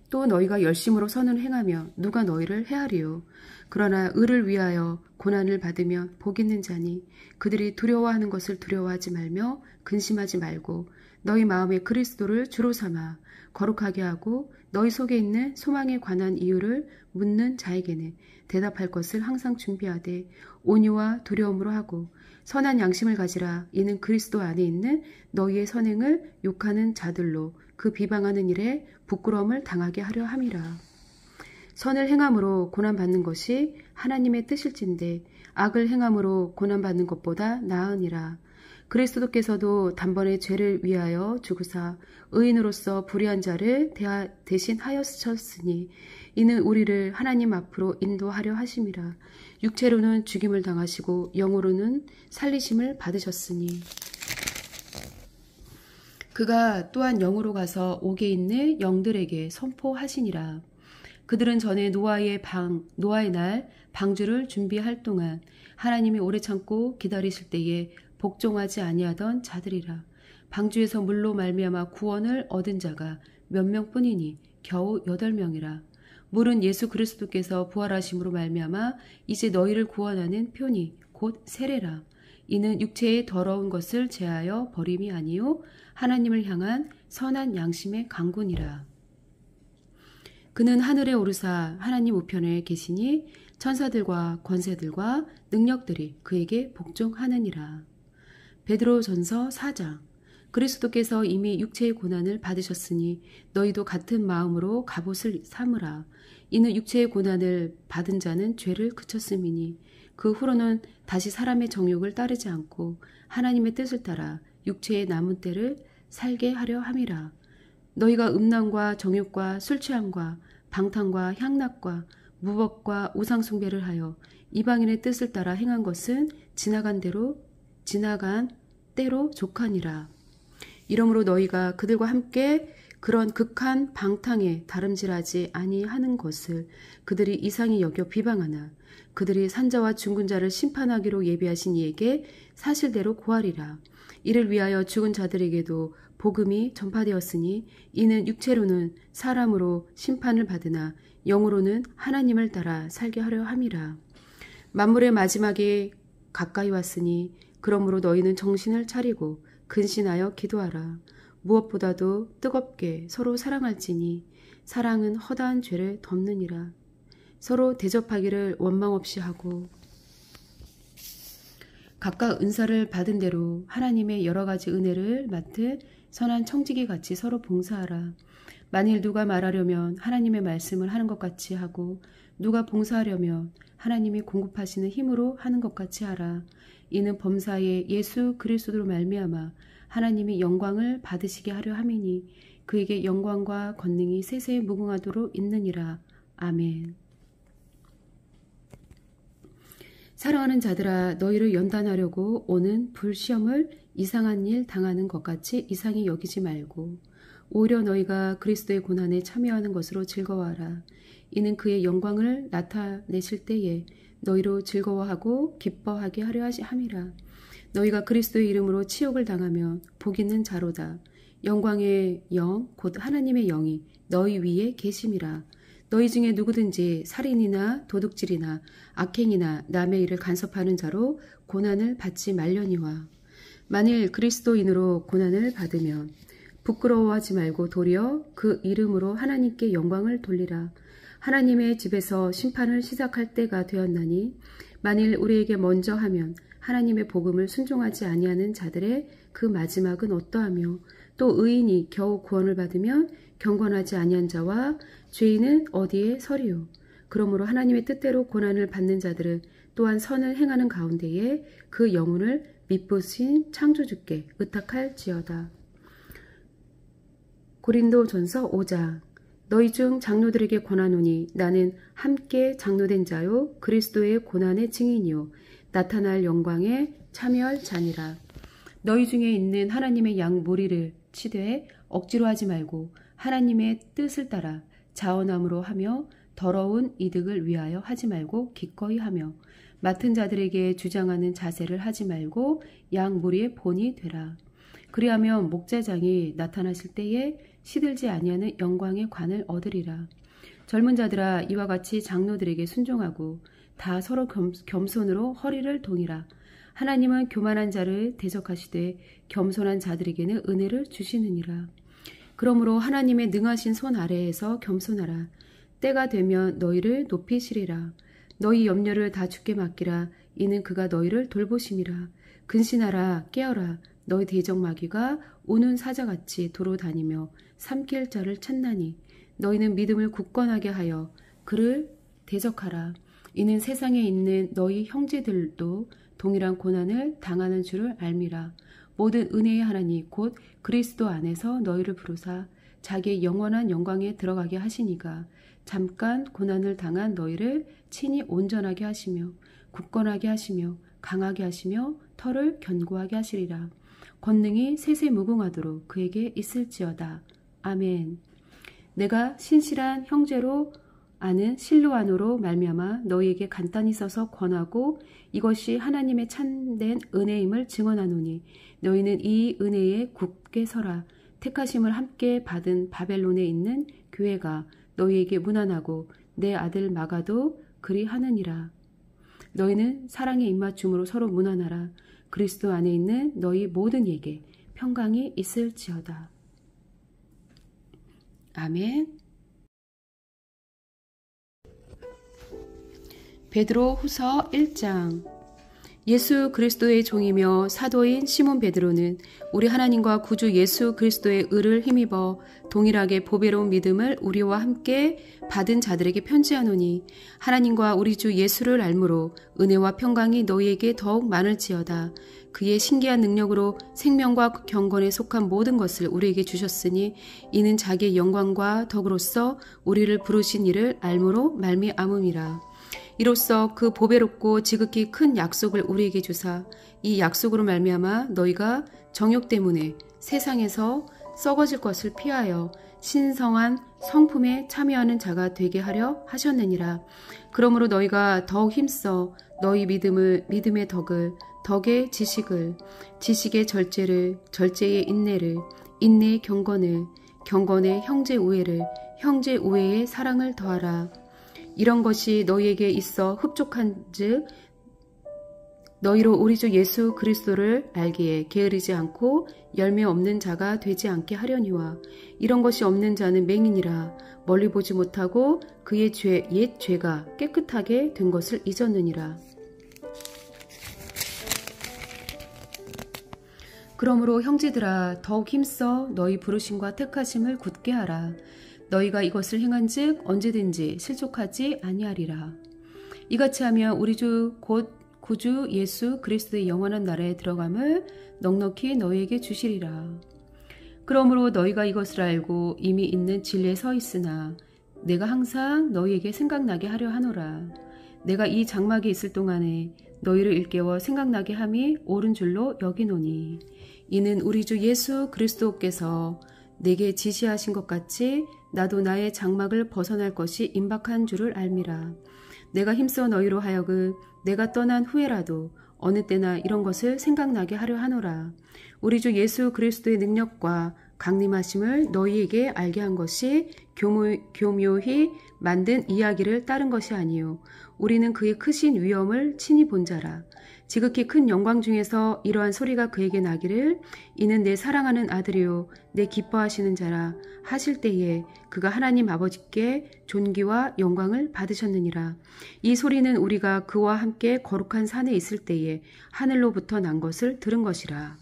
또 너희가 열심으로 선을 행하며 누가 너희를 해하리요. 그러나 의를 위하여 고난을 받으면 복 있는 자니 그들이 두려워하는 것을 두려워하지 말며 근심하지 말고 너희 마음에 그리스도를 주로 삼아 거룩하게 하고 너희 속에 있는 소망에 관한 이유를 묻는 자에게는 대답할 것을 항상 준비하되 온유와 두려움으로 하고 선한 양심을 가지라. 이는 그리스도 안에 있는 너희의 선행을 욕하는 자들로 그 비방하는 일에 부끄러움을 당하게 하려 함이라. 선을 행함으로 고난받는 것이 하나님의 뜻일진데 악을 행함으로 고난받는 것보다 나으니라. 그리스도께서도 단번에 죄를 위하여 죽으사 의인으로서 불의한 자를 대신하였으니 이는 우리를 하나님 앞으로 인도하려 하심이라. 육체로는 죽임을 당하시고 영으로는 살리심을 받으셨으니 그가 또한 영으로 가서 옥에 있는 영들에게 선포하시니라. 그들은 전에 노아의 날 방주를 준비할 동안 하나님이 오래 참고 기다리실 때에 복종하지 아니하던 자들이라. 방주에서 물로 말미암아 구원을 얻은 자가 몇 명뿐이니 겨우 8명이라. 물은 예수 그리스도께서 부활하심으로 말미암아 이제 너희를 구원하는 표니 곧 세례라. 이는 육체의 더러운 것을 제하여 버림이 아니요 하나님을 향한 선한 양심의 강군이라. 그는 하늘에 오르사 하나님 우편에 계시니 천사들과 권세들과 능력들이 그에게 복종하느니라. 베드로전서 4장. 그리스도께서 이미 육체의 고난을 받으셨으니 너희도 같은 마음으로 갑옷을 삼으라. 이는 육체의 고난을 받은 자는 죄를 그쳤음이니 그 후로는 다시 사람의 정욕을 따르지 않고 하나님의 뜻을 따라 육체의 남은 때를 살게 하려 함이라. 너희가 음란과 정욕과 술취함과 방탕과 향락과 무법과 우상숭배를 하여 이방인의 뜻을 따라 행한 것은 지나간 때로 족하니라. 이러므로 너희가 그들과 함께 그런 극한 방탕에 다름질하지 아니하는 것을 그들이 이상히 여겨 비방하나 그들이 산자와 중군자를 심판하기로 예비하신 이에게 사실대로 고하리라. 이를 위하여 죽은 자들에게도 복음이 전파되었으니 이는 육체로는 사람으로 심판을 받으나 영으로는 하나님을 따라 살게 하려 함이라. 만물의 마지막이 가까이 왔으니 그러므로 너희는 정신을 차리고 근신하여 기도하라. 무엇보다도 뜨겁게 서로 사랑할지니 사랑은 허다한 죄를 덮느니라. 서로 대접하기를 원망 없이 하고 각각 은사를 받은 대로 하나님의 여러 가지 은혜를 맡은 선한 청지기 같이 서로 봉사하라. 만일 누가 말하려면 하나님의 말씀을 하는 것 같이 하고 누가 봉사하려면 하나님이 공급하시는 힘으로 하는 것 같이 하라. 이는 범사에 예수 그리스도로 말미암아 하나님이 영광을 받으시게 하려 함이니 그에게 영광과 권능이 세세에 무궁하도록 있느니라. 아멘. 사랑하는 자들아, 너희를 연단하려고 오는 불시험을 이상한 일 당하는 것 같이 이상히 여기지 말고 오히려 너희가 그리스도의 고난에 참여하는 것으로 즐거워하라. 이는 그의 영광을 나타내실 때에 너희로 즐거워하고 기뻐하게 하려 함이라. 너희가 그리스도의 이름으로 치욕을 당하면 복 있는 자로다. 영광의 영 곧 하나님의 영이 너희 위에 계심이라. 너희 중에 누구든지 살인이나 도둑질이나 악행이나 남의 일을 간섭하는 자로 고난을 받지 말려니와 만일 그리스도인으로 고난을 받으면 부끄러워하지 말고 도리어 그 이름으로 하나님께 영광을 돌리라. 하나님의 집에서 심판을 시작할 때가 되었나니 만일 우리에게 먼저 하면 하나님의 복음을 순종하지 아니하는 자들의 그 마지막은 어떠하며 또 의인이 겨우 구원을 받으면 경건하지 아니한 자와 죄인은 어디에 서리요. 그러므로 하나님의 뜻대로 고난을 받는 자들은 또한 선을 행하는 가운데에 그 영혼을 미쁘신 창조주께 의탁할지어다. 고린도전서 5장. 너희 중 장로들에게 권하노니 나는 함께 장로된 자요 그리스도의 고난의 증인이요 나타날 영광에 참여할 자니라. 너희 중에 있는 하나님의 양 무리를 치되 억지로 하지 말고 하나님의 뜻을 따라 자원함으로 하며 더러운 이득을 위하여 하지 말고 기꺼이 하며 맡은 자들에게 주장하는 자세를 하지 말고 양 무리의 본이 되라. 그리하면 목자장이 나타나실 때에 시들지 아니하는 영광의 관을 얻으리라. 젊은 자들아, 이와 같이 장로들에게 순종하고 다 서로 겸손으로 허리를 동이라. 하나님은 교만한 자를 대적하시되 겸손한 자들에게는 은혜를 주시느니라. 그러므로 하나님의 능하신 손 아래에서 겸손하라. 때가 되면 너희를 높이시리라. 너희 염려를 다 주께 맡기라. 이는 그가 너희를 돌보심이라. 근신하라, 깨어라. 너희 대적마귀가 우는 사자같이 도로 다니며 삼킬 자를 찾나니 너희는 믿음을 굳건하게 하여 그를 대적하라. 이는 세상에 있는 너희 형제들도 동일한 고난을 당하는 줄을 알미라. 모든 은혜의 하나님 곧 그리스도 안에서 너희를 부르사 자기의 영원한 영광에 들어가게 하시니가 잠깐 고난을 당한 너희를 친히 온전하게 하시며 굳건하게 하시며 강하게 하시며 털을 견고하게 하시리라. 권능이 세세무궁하도록 그에게 있을지어다. 아멘. 내가 신실한 형제로 아는 실로아노로 말미암아 너희에게 간단히 써서 권하고 이것이 하나님의 참된 은혜임을 증언하노니 너희는 이 은혜에 굳게 서라. 택하심을 함께 받은 바벨론에 있는 교회가 너희에게 문안하고 내 아들 마가도 그리하느니라. 너희는 사랑의 입맞춤으로 서로 문안하라. 그리스도 안에 있는 너희 모든 이에게 평강이 있을지어다. 아멘. 베드로 후서 1장. 예수 그리스도의 종이며 사도인 시몬 베드로는 우리 하나님과 구주 예수 그리스도의 의를 힘입어 동일하게 보배로운 믿음을 우리와 함께 받은 자들에게 편지하노니 하나님과 우리 주 예수를 알므로 은혜와 평강이 너희에게 더욱 많을지어다. 그의 신기한 능력으로 생명과 경건에 속한 모든 것을 우리에게 주셨으니 이는 자기의 영광과 덕으로서 우리를 부르신 이를 알므로 말미암음이라. 이로써 그 보배롭고 지극히 큰 약속을 우리에게 주사 이 약속으로 말미암아 너희가 정욕 때문에 세상에서 썩어질 것을 피하여 신성한 성품에 참여하는 자가 되게 하려 하셨느니라. 그러므로 너희가 더욱 힘써 너희 믿음의 덕을, 덕의 지식을, 지식의 절제를, 절제의 인내를, 인내의 경건을, 경건의 형제 우애를, 형제 우애의 사랑을 더하라. 이런 것이 너희에게 있어 흡족한즉 너희로 우리 주 예수 그리스도를 알기에 게으르지 않고 열매 없는 자가 되지 않게 하려니와 이런 것이 없는 자는 맹인이라 멀리 보지 못하고 그의 옛 죄가 깨끗하게 된 것을 잊었느니라. 그러므로 형제들아 더욱 힘써 너희 부르심과 택하심을 굳게 하라. 너희가 이것을 행한즉 언제든지 실족하지 아니하리라. 이같이 하면 우리 주 곧 구주 예수 그리스도의 영원한 나라에 들어감을 넉넉히 너희에게 주시리라. 그러므로 너희가 이것을 알고 이미 있는 진리에 서 있으나 내가 항상 너희에게 생각나게 하려 하노라. 내가 이 장막에 있을 동안에 너희를 일깨워 생각나게 함이 옳은 줄로 여기노니 이는 우리 주 예수 그리스도께서 내게 지시하신 것 같이 나도 나의 장막을 벗어날 것이 임박한 줄을 알미라. 내가 힘써 너희로 하여금 내가 떠난 후에라도 어느 때나 이런 것을 생각나게 하려 하노라. 우리 주 예수 그리스도의 능력과 강림하심을 너희에게 알게 한 것이 교묘히 만든 이야기를 따른 것이 아니요 우리는 그의 크신 위엄을 친히 본 자라. 지극히 큰 영광 중에서 이러한 소리가 그에게 나기를 이는 내 사랑하는 아들이요 내 기뻐하시는 자라 하실 때에 그가 하나님 아버지께 존귀와 영광을 받으셨느니라. 이 소리는 우리가 그와 함께 거룩한 산에 있을 때에 하늘로부터 난 것을 들은 것이라.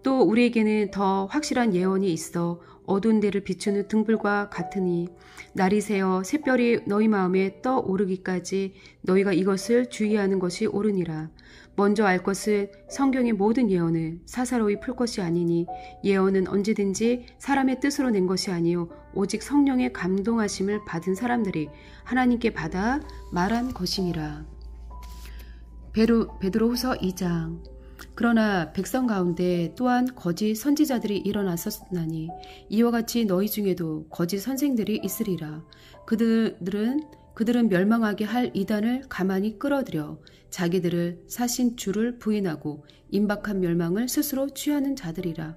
또 우리에게는 더 확실한 예언이 있어 어두운 데를 비추는 등불과 같으니 날이 새어 샛별이 너희 마음에 떠오르기까지 너희가 이것을 주의하는 것이 옳으니라. 먼저 알 것은 성경의 모든 예언을 사사로이 풀 것이 아니니 예언은 언제든지 사람의 뜻으로 낸 것이 아니요 오직 성령의 감동하심을 받은 사람들이 하나님께 받아 말한 것이니라. 베드로후서 2장. 그러나 백성 가운데 또한 거짓 선지자들이 일어났었나니 이와 같이 너희 중에도 거짓 선생들이 있으리라. 그들은 멸망하게 할 이단을 가만히 끌어들여 자기들을 사신 주를 부인하고 임박한 멸망을 스스로 취하는 자들이라.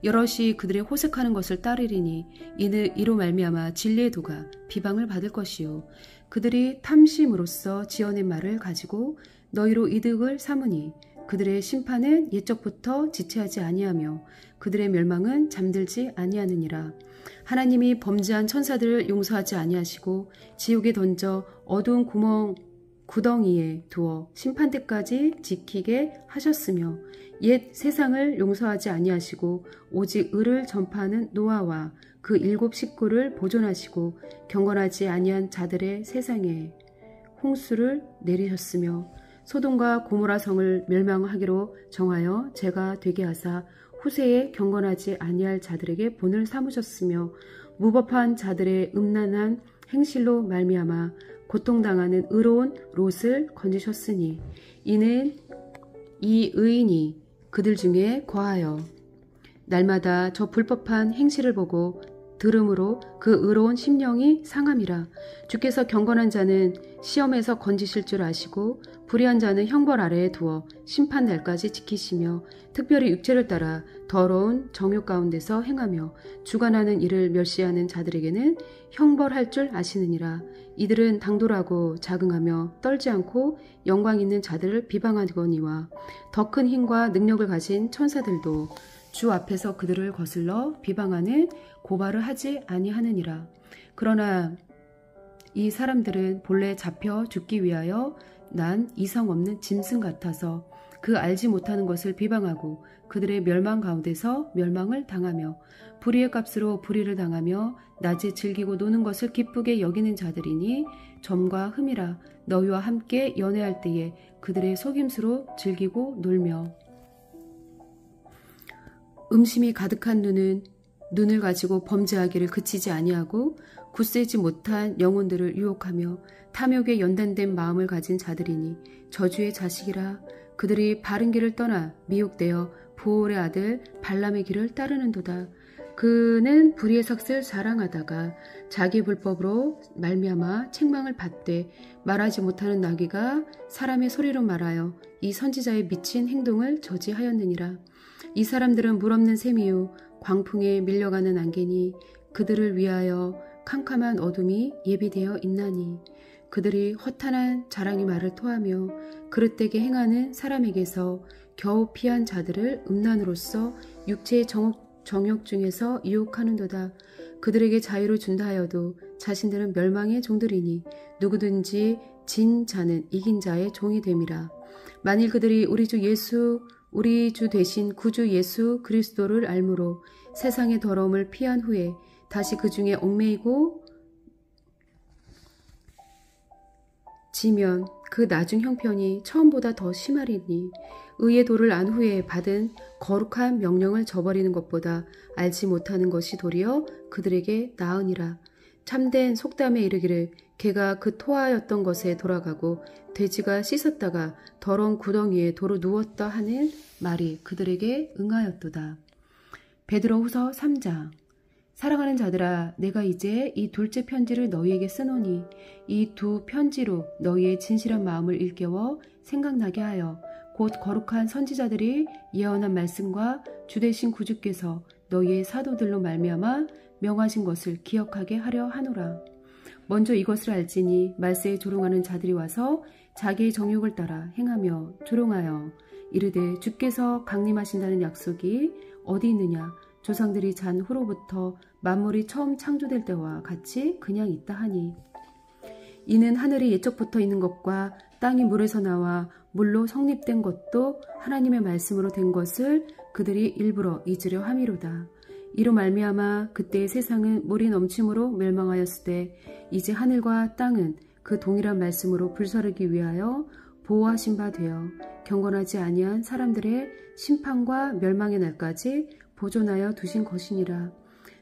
여럿이 그들의 호색하는 것을 따르리니 이로 말미암아 진리의 도가 비방을 받을 것이요 그들이 탐심으로써 지어낸 말을 가지고 너희로 이득을 삼으니 그들의 심판은 옛적부터 지체하지 아니하며 그들의 멸망은 잠들지 아니하느니라. 하나님이 범죄한 천사들을 용서하지 아니하시고 지옥에 던져 어두운 구덩이에 두어 심판 때까지 지키게 하셨으며 옛 세상을 용서하지 아니하시고 오직 의를 전파하는 노아와 그 7 식구를 보존하시고 경건하지 아니한 자들의 세상에 홍수를 내리셨으며 소돔과 고모라 성을 멸망하기로 정하여 죄가 되게 하사 후세에 경건하지 아니할 자들에게 본을 삼으셨으며 무법한 자들의 음란한 행실로 말미암아 고통당하는 의로운 롯을 건지셨으니 이는 이 의인이 그들 중에 거하여 날마다 저 불법한 행실을 보고 들음으로 그 의로운 심령이 상함이라. 주께서 경건한 자는 시험에서 건지실 줄 아시고 불의한 자는 형벌 아래에 두어 심판 날까지 지키시며 특별히 육체를 따라 더러운 정욕 가운데서 행하며 주관하는 일을 멸시하는 자들에게는 형벌할 줄 아시느니라. 이들은 당돌하고 자긍하며 떨지 않고 영광 있는 자들을 비방하거니와 더 큰 힘과 능력을 가진 천사들도 주 앞에서 그들을 거슬러 비방하는 고발을 하지 아니하느니라. 그러나 이 사람들은 본래 잡혀 죽기 위하여 난 이성 없는 짐승 같아서 그 알지 못하는 것을 비방하고 그들의 멸망 가운데서 멸망을 당하며 불의의 값으로 불의를 당하며 낮에 즐기고 노는 것을 기쁘게 여기는 자들이니 점과 흠이라. 너희와 함께 연애할 때에 그들의 속임수로 즐기고 놀며 음심이 가득한 눈을 가지고 범죄하기를 그치지 아니하고 굳세지 못한 영혼들을 유혹하며 탐욕에 연단된 마음을 가진 자들이니 저주의 자식이라. 그들이 바른 길을 떠나 미혹되어 부올의 아들 발람의 길을 따르는도다. 그는 불의의 삭슬 자랑하다가 자기 불법으로 말미암아 책망을 받되 말하지 못하는 나귀가 사람의 소리로 말하여 이 선지자의 미친 행동을 저지하였느니라. 이 사람들은 물없는 샘이요 광풍에 밀려가는 안개니 그들을 위하여 캄캄한 어둠이 예비되어 있나니 그들이 허탄한 자랑의 말을 토하며 그릇되게 행하는 사람에게서 겨우 피한 자들을 음란으로써 육체의 정욕 중에서 유혹하는도다. 그들에게 자유를 준다 하여도 자신들은 멸망의 종들이니 누구든지 진 자는 이긴 자의 종이 됨이라. 만일 그들이 우리 주 대신 구주 예수 그리스도를 알므로 세상의 더러움을 피한 후에 다시 그 중에 얽매이고 지면 그 나중 형편이 처음보다 더 심하리니 의의 도를 안 후에 받은 거룩한 명령을 저버리는 것보다 알지 못하는 것이 도리어 그들에게 나으니라. 참된 속담에 이르기를 개가 그 토하였던 것에 돌아가고 돼지가 씻었다가 더러운 구덩이에 도로 누웠다 하는 말이 그들에게 응하였도다. 베드로후서 3장. 사랑하는 자들아, 내가 이제 이 둘째 편지를 너희에게 쓰노니 이 두 편지로 너희의 진실한 마음을 일깨워 생각나게 하여 곧 거룩한 선지자들이 예언한 말씀과 주되신 구주께서 너희의 사도들로 말미암아 명하신 것을 기억하게 하려 하노라. 먼저 이것을 알지니 말세에 조롱하는 자들이 와서 자기의 정욕을 따라 행하며 조롱하여 이르되 주께서 강림하신다는 약속이 어디 있느냐. 조상들이 잔 후로부터 만물이 처음 창조될 때와 같이 그냥 있다 하니 이는 하늘이 옛적부터 있는 것과 땅이 물에서 나와 물로 성립된 것도 하나님의 말씀으로 된 것을 그들이 일부러 잊으려 함이로다. 이로 말미암아 그때의 세상은 물이 넘침으로 멸망하였을 때 이제 하늘과 땅은 그 동일한 말씀으로 불사르기 위하여 보호하신 바 되어 경건하지 아니한 사람들의 심판과 멸망의 날까지 보존하여 두신 것이니라.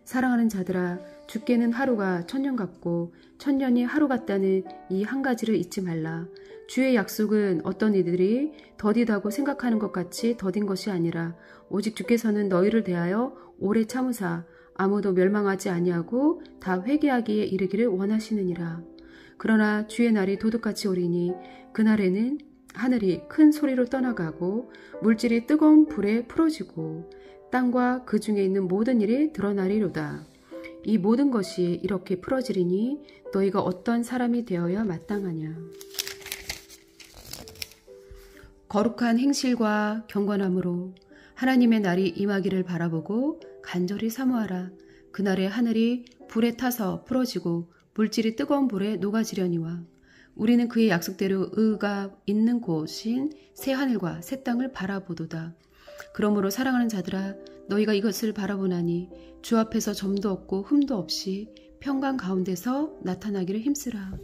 사랑하는 자들아, 주께는 하루가 천년 같고 천년이 하루 같다는 이 한 가지를 잊지 말라. 주의 약속은 어떤 이들이 더디다고 생각하는 것 같이 더딘 것이 아니라 오직 주께서는 너희를 대하여 오래 참으사 아무도 멸망하지 아니하고 다 회개하기에 이르기를 원하시느니라. 그러나 주의 날이 도둑같이 오리니 그날에는 하늘이 큰 소리로 떠나가고 물질이 뜨거운 불에 풀어지고 땅과 그 중에 있는 모든 일이 드러나리로다. 이 모든 것이 이렇게 풀어지리니 너희가 어떤 사람이 되어야 마땅하냐. 거룩한 행실과 경건함으로 하나님의 날이 임하기를 바라보고 간절히 사모하라. 그날에 하늘이 불에 타서 풀어지고 물질이 뜨거운 불에 녹아지려니와 우리는 그의 약속대로 의가 있는 곳인 새 하늘과 새 땅을 바라보도다. 그러므로 사랑하는 자들아, 너희가 이것을 바라보나니 주 앞에서 점도 없고 흠도 없이 평강 가운데서 나타나기를 힘쓰라.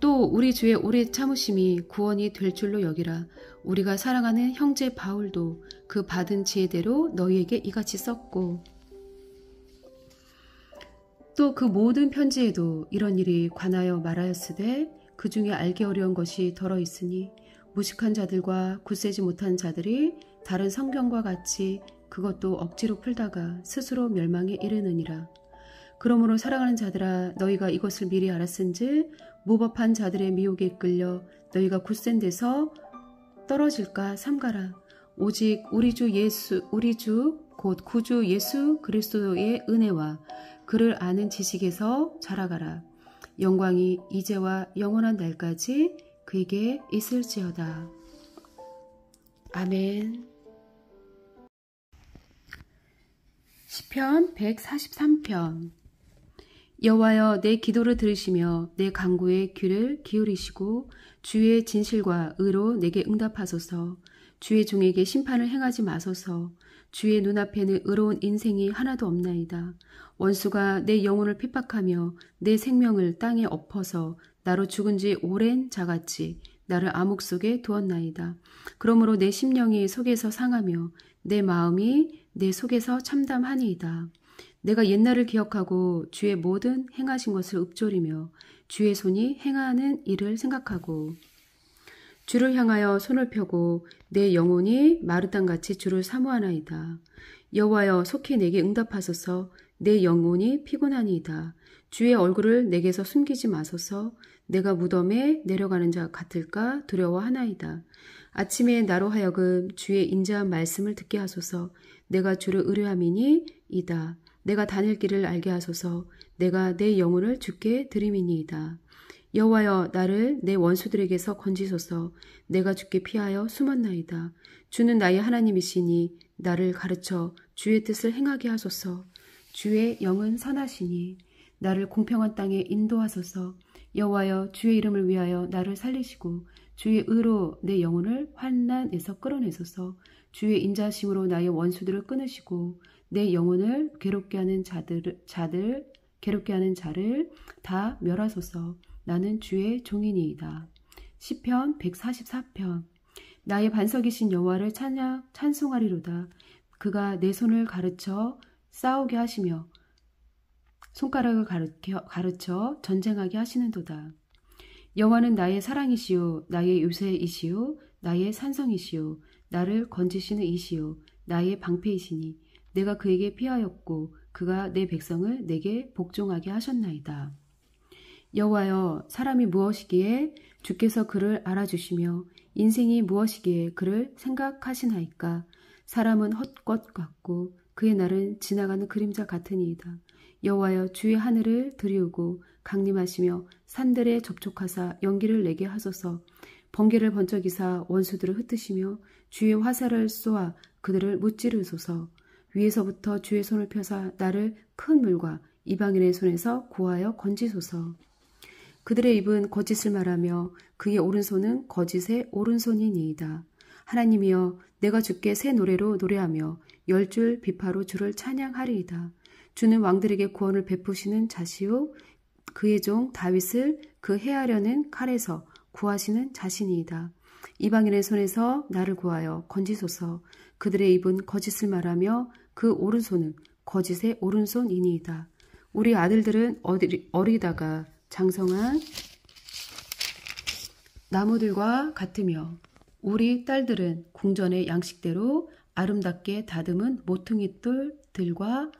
또 우리 주의 오래 참으심이 구원이 될 줄로 여기라. 우리가 사랑하는 형제 바울도 그 받은 지혜대로 너희에게 이같이 썼고 또 그 모든 편지에도 이런 일이 관하여 말하였으되 그 중에 알기 어려운 것이 덜어 있으니 무식한 자들과 굳세지 못한 자들이 다른 성경과 같이 그것도 억지로 풀다가 스스로 멸망에 이르느니라. 그러므로 사랑하는 자들아, 너희가 이것을 미리 알았은즉 무법한 자들의 미혹에 끌려 너희가 굳센 데서 떨어질까 삼가라. 오직 우리 주 곧 구주 예수 그리스도의 은혜와 그를 아는 지식에서 자라가라. 영광이 이제와 영원한 날까지 그에게 있을지어다. 아멘. 시편 143편. 여호와여, 내 기도를 들으시며 내 간구에 귀를 기울이시고 주의 진실과 의로 내게 응답하소서. 주의 종에게 심판을 행하지 마소서. 주의 눈앞에는 의로운 인생이 하나도 없나이다. 원수가 내 영혼을 핍박하며 내 생명을 땅에 엎어서 나로 죽은 지 오랜 자같이 나를 암흑 속에 두었나이다. 그러므로 내 심령이 속에서 상하며 내 마음이 내 속에서 참담하니이다. 내가 옛날을 기억하고 주의 모든 행하신 것을 읊조리며 주의 손이 행하는 일을 생각하고 주를 향하여 손을 펴고 내 영혼이 마른 땅같이 주를 사모하나이다. 여호와여, 속히 내게 응답하소서. 내 영혼이 피곤하니이다. 주의 얼굴을 내게서 숨기지 마소서. 내가 무덤에 내려가는 자 같을까 두려워하나이다. 아침에 나로 하여금 주의 인자한 말씀을 듣게 하소서. 내가 주를 의뢰함이니이다. 내가 다닐 길을 알게 하소서. 내가 내 영혼을 주께 드림이니이다. 여호와여, 나를 내 원수들에게서 건지소서. 내가 주께 피하여 숨었나이다. 주는 나의 하나님이시니 나를 가르쳐 주의 뜻을 행하게 하소서. 주의 영은 선하시니 나를 공평한 땅에 인도하소서. 여호와여, 주의 이름을 위하여 나를 살리시고 주의 의로 내 영혼을 환난에서 끌어내소서. 주의 인자하심으로 나의 원수들을 끊으시고 내 영혼을 괴롭게 하는 자를 다 멸하소서. 나는 주의 종이니이다. 시편 144편. 나의 반석이신 여호와를 찬송하리로다. 그가 내 손을 가르쳐 싸우게 하시며 손가락을 가르쳐 전쟁하게 하시는도다. 여호와는 나의 사랑이시요 나의 요새이시요 나의 산성이시요 나를 건지시는 이시요 나의 방패이시니 내가 그에게 피하였고 그가 내 백성을 내게 복종하게 하셨나이다. 여호와여, 사람이 무엇이기에 주께서 그를 알아주시며 인생이 무엇이기에 그를 생각하시나이까. 사람은 헛것 같고 그의 날은 지나가는 그림자 같으니이다. 여호와여, 주의 하늘을 들이우고 강림하시며 산들에 접촉하사 연기를 내게 하소서. 번개를 번쩍이사 원수들을 흩으시며 주의 화살을 쏘아 그들을 무찌르소서. 위에서부터 주의 손을 펴사 나를 큰 물과 이방인의 손에서 구하여 건지소서. 그들의 입은 거짓을 말하며 그의 오른손은 거짓의 오른손이니이다. 하나님이여, 내가 주께 새 노래로 노래하며 10줄 비파로 주를 찬양하리이다. 주는 왕들에게 구원을 베푸시는 자시요 그의 종 다윗을 그 해하려는 칼에서 구하시는 자신이이다. 이방인의 손에서 나를 구하여 건지소서. 그들의 입은 거짓을 말하며 그 오른손은 거짓의 오른손이니이다. 우리 아들들은 어리다가 장성한 나무들과 같으며 우리 딸들은 궁전의 양식대로 아름답게 다듬은 모퉁이돌들과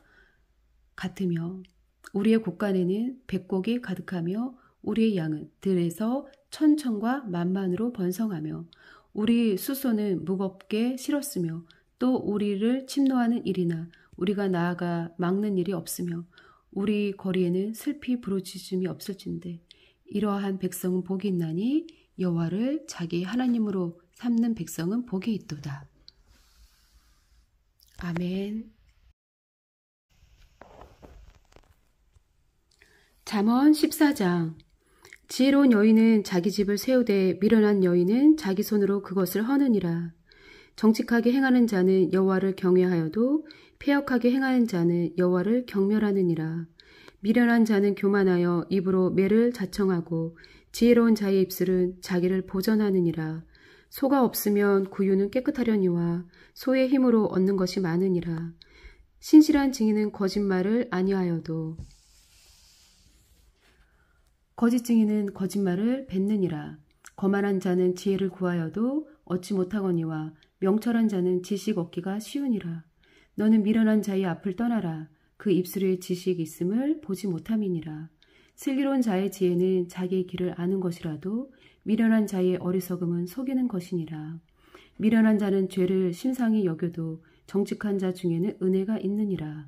같으며 우리의 곳간에는 백곡이 가득하며 우리의 양은 들에서 천천과 만만으로 번성하며 우리 수소는 무겁게 실었으며 또 우리를 침노하는 일이나 우리가 나아가 막는 일이 없으며 우리 거리에는 슬피 부르짖음이 없을진데 이러한 백성은 복이 있나니 여호와를 자기 하나님으로 삼는 백성은 복이 있도다. 아멘. 잠언 14장. 지혜로운 여인은 자기 집을 세우되 미련한 여인은 자기 손으로 그것을 허느니라. 정직하게 행하는 자는 여호와를 경외하여도 패역하게 행하는 자는 여호와를 경멸하느니라. 미련한 자는 교만하여 입으로 매를 자청하고 지혜로운 자의 입술은 자기를 보전하느니라. 소가 없으면 구유는 깨끗하려니와 소의 힘으로 얻는 것이 많으니라. 신실한 증인은 거짓말을 아니하여도 거짓 증인은 거짓말을 뱉느니라. 거만한 자는 지혜를 구하여도 얻지 못하거니와 명철한 자는 지식 얻기가 쉬우니라. 너는 미련한 자의 앞을 떠나라. 그 입술에 지식이 있음을 보지 못함이니라. 슬기로운 자의 지혜는 자기의 길을 아는 것이라도 미련한 자의 어리석음은 속이는 것이니라. 미련한 자는 죄를 심상히 여겨도 정직한 자 중에는 은혜가 있느니라.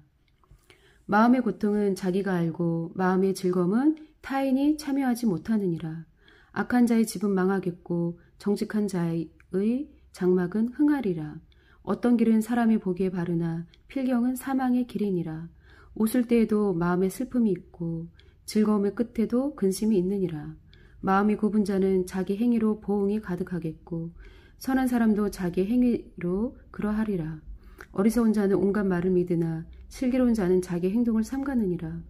마음의 고통은 자기가 알고 마음의 즐거움은 타인이 참여하지 못하느니라. 악한 자의 집은 망하겠고 정직한 자의 장막은 흥하리라. 어떤 길은 사람이 보기에 바르나 필경은 사망의 길이니라. 웃을 때에도 마음에 슬픔이 있고 즐거움의 끝에도 근심이 있느니라. 마음이 굽은 자는 자기 행위로 보응이 가득하겠고 선한 사람도 자기 행위로 그러하리라. 어리석은 자는 온갖 말을 믿으나 슬기로운 자는 자기 행동을 삼가느니라.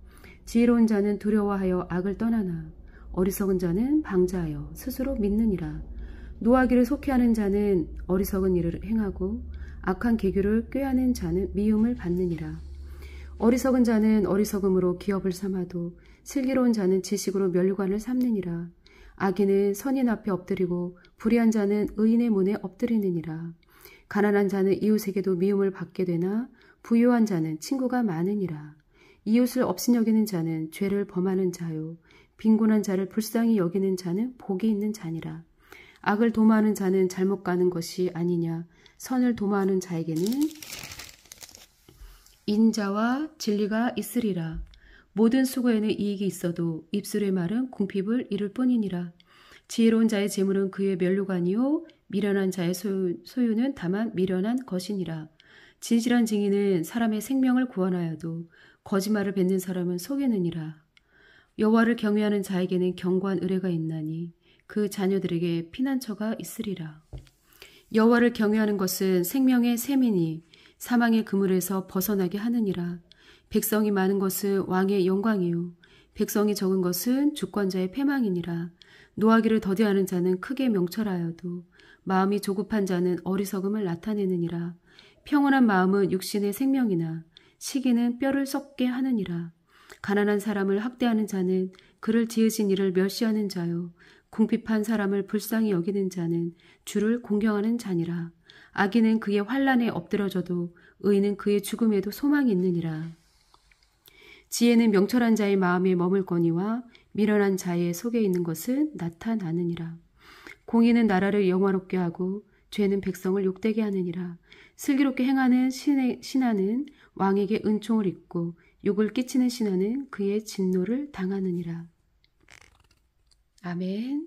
지혜로운 자는 두려워하여 악을 떠나나 어리석은 자는 방자하여 스스로 믿느니라. 노하기를 속히하는 자는 어리석은 일을 행하고 악한 계교를 꾀하는 자는 미움을 받느니라. 어리석은 자는 어리석음으로 기업을 삼아도 슬기로운 자는 지식으로 면류관을 삼느니라. 악인은 선인 앞에 엎드리고 불의한 자는 의인의 문에 엎드리느니라. 가난한 자는 이웃에게도 미움을 받게 되나 부유한 자는 친구가 많으니라. 이웃을 업신여기는 자는 죄를 범하는 자요 빈곤한 자를 불쌍히 여기는 자는 복이 있는 자니라. 악을 도모하는 자는 잘못 가는 것이 아니냐. 선을 도모하는 자에게는 인자와 진리가 있으리라. 모든 수고에는 이익이 있어도 입술의 말은 궁핍을 이룰 뿐이니라. 지혜로운 자의 재물은 그의 면류관이요 미련한 자의 소유는 다만 미련한 것이니라. 진실한 증인은 사람의 생명을 구원하여도 거짓말을 뱉는 사람은 속이느니라. 여호와를 경외하는 자에게는 견고한 의뢰가 있나니 그 자녀들에게 피난처가 있으리라. 여호와를 경외하는 것은 생명의 셈이니 사망의 그물에서 벗어나게 하느니라. 백성이 많은 것은 왕의 영광이요 백성이 적은 것은 주권자의 패망이니라. 노하기를 더디하는 자는 크게 명철하여도 마음이 조급한 자는 어리석음을 나타내느니라. 평온한 마음은 육신의 생명이나 시기는 뼈를 썩게 하느니라. 가난한 사람을 학대하는 자는 그를 지으신 이를 멸시하는 자요 궁핍한 사람을 불쌍히 여기는 자는 주를 공경하는 자니라. 악인은 그의 환난에 엎드러져도 의인은 그의 죽음에도 소망이 있느니라. 지혜는 명철한 자의 마음에 머물거니와 미련한 자의 속에 있는 것은 나타나느니라. 공의는 나라를 영화롭게 하고 죄는 백성을 욕되게 하느니라. 슬기롭게 행하는 신하는 왕에게 은총을 입고 욕을 끼치는 신하는 그의 진노를 당하느니라. 아멘.